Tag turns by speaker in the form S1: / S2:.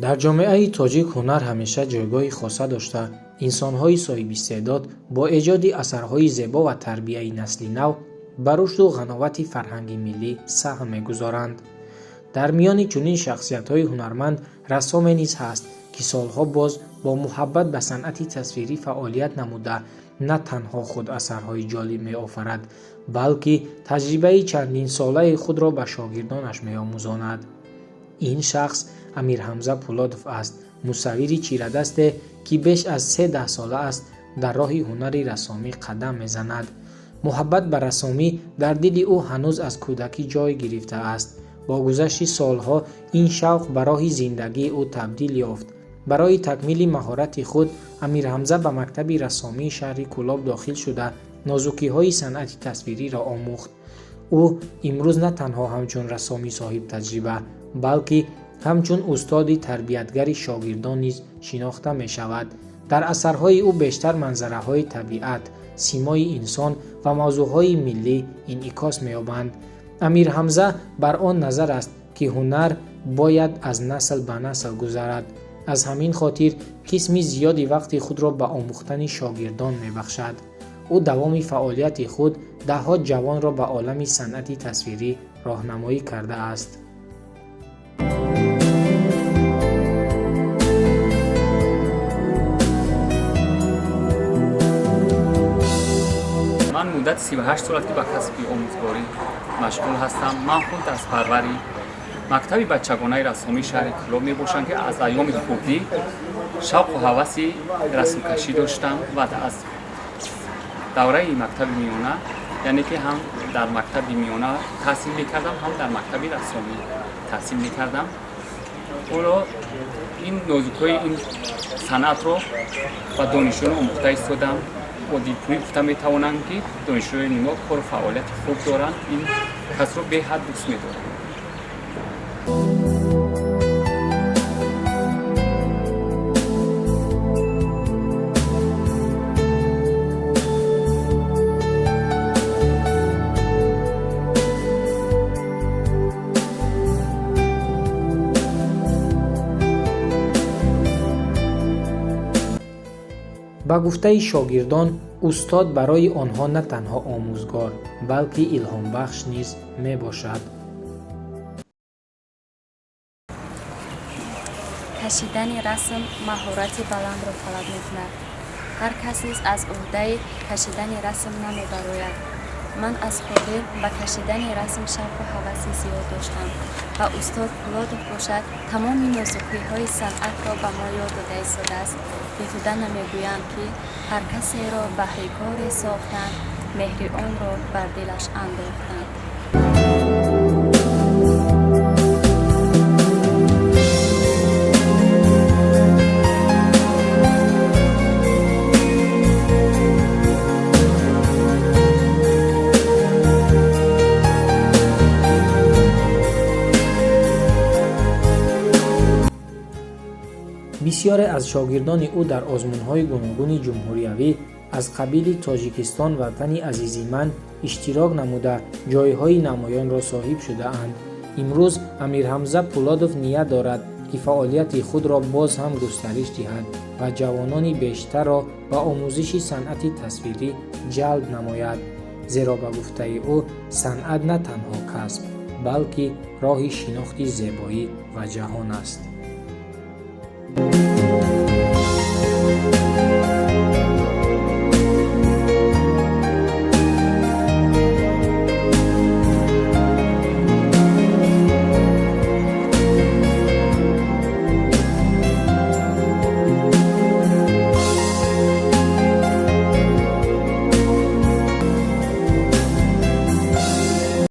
S1: дар ҷомеаи тоҷик ҳунар ҳамеша ҷойгоҳи хоса дошта, инсонҳои соҳибистеъдод бо эҷоди асарҳои зебо ва тарбияи насли нав ба рушду ғановати фарҳанги миллӣ саҳм мегузоранд. дар миёни чунин шахсиятҳои ҳунарманд рассоме низ ҳаст, ки солҳо боз бо муҳаббат ба санъати тасвирӣ фаъолият намуда, на танҳо худ асарҳои ҷолиб меофарад, балки таҷрибаи чандинсолаи худро ба шогирдонаш меомӯзонад. ин шахс Амирҳамза Пӯлодов аст, мусаввири чирадасте, ки беш аз 13 сола аст дар роҳи ҳунари рассомӣ қадам мезанад. муҳаббат ба рассомӣ дар дили ӯ ҳанӯз аз кӯдакӣ ҷой гирифтааст. бо гузашти солҳо ин шавқ ба роҳи зиндагии ӯ табдил ёфт. барои такмили маҳорати худ Амирҳамза ба мактаби рассомии шаҳри Кӯлоб дохил шуда, нозукиҳои санъати тасвириро омӯхт. ӯ имрӯз на танҳо ҳамчун рассоми соҳибтаҷриба, балки ҳамчун устоди тарбиятгари шогирдон низ шинохта мешавад. дар асарҳои ӯ бештар манзараҳои табиат, симои инсон ва мавзӯъҳои миллӣ инъикос меёбанд. Амирҳамза бар он назар аст, ки ҳунар бояд аз насл ба насл гузарад. аз ҳамин хотир қисми зиёди вақти худро ба омӯхтани шогирдон мебахшад. ӯ давоми фаъолияти худ даҳҳо ҷавонро ба олами санъати тасвирӣ роҳнамоӣ кардааст.
S2: ман муддати 38 сол аст ки ба касби омӯзгорӣ машғул ҳастам. ман худ дарспарвари мактаби бачагонаи рассомии шаҳри Кӯлоб мебошам, ки аз айёми хурдӣ шавқу ҳаваси расмкашӣ доштам ва аз давраи мактаби миёна, яъне ки ҳам дар мактаби миёна таҳсил мекардам, ҳам дар мактаби рассомӣ таҳсил мекардам. оро ин нозукҳои ин санъатро ба донишҷӯён омӯхта истодам. бо дилпурӣ гуфта метавонам, ки донишҷӯёни мо кору фаъолияти хуб доранд, ин касро беҳад дӯст медорам.
S1: ба гуфтаи шогирдон, устод барои онҳо на танҳо омӯзгор, балки илҳомбахш низ мебошад.
S3: кашидани расм маҳорати баландро талаб мекунад. ҳар касе аз ӯҳдаи кашидани расм намебарояд. ман аз қодир ба кашидани расм шавқу ҳаваси зиёд доштам ва устод Пӯлодов бошад, тамоми нозукиҳои санъатро ба мо ёд дода истодааст. беҳуда намегӯям, ки ҳар касеро баҳри коре сохтанд, меҳри онро бар дилаш андохтанд.
S1: бисёре аз шогирдони ӯ дар озмунҳои гуногуни ҷумҳуриявӣ аз қабили Тоҷикистон ватани азизи ман иштирок намуда ҷойҳои намоёнро соҳиб шудаанд. имрӯз Амирҳамза Пӯлодов ният дорад, ки фаъолияти худро боз ҳам густариш диҳад ва ҷавонони бештарро ба омӯзиши санъати тасвирӣ ҷалб намояд. зеро ба гуфтаи ӯ санъат на танҳо касб, балки роҳи шинохти зебоӣ ва ҷаҳон аст.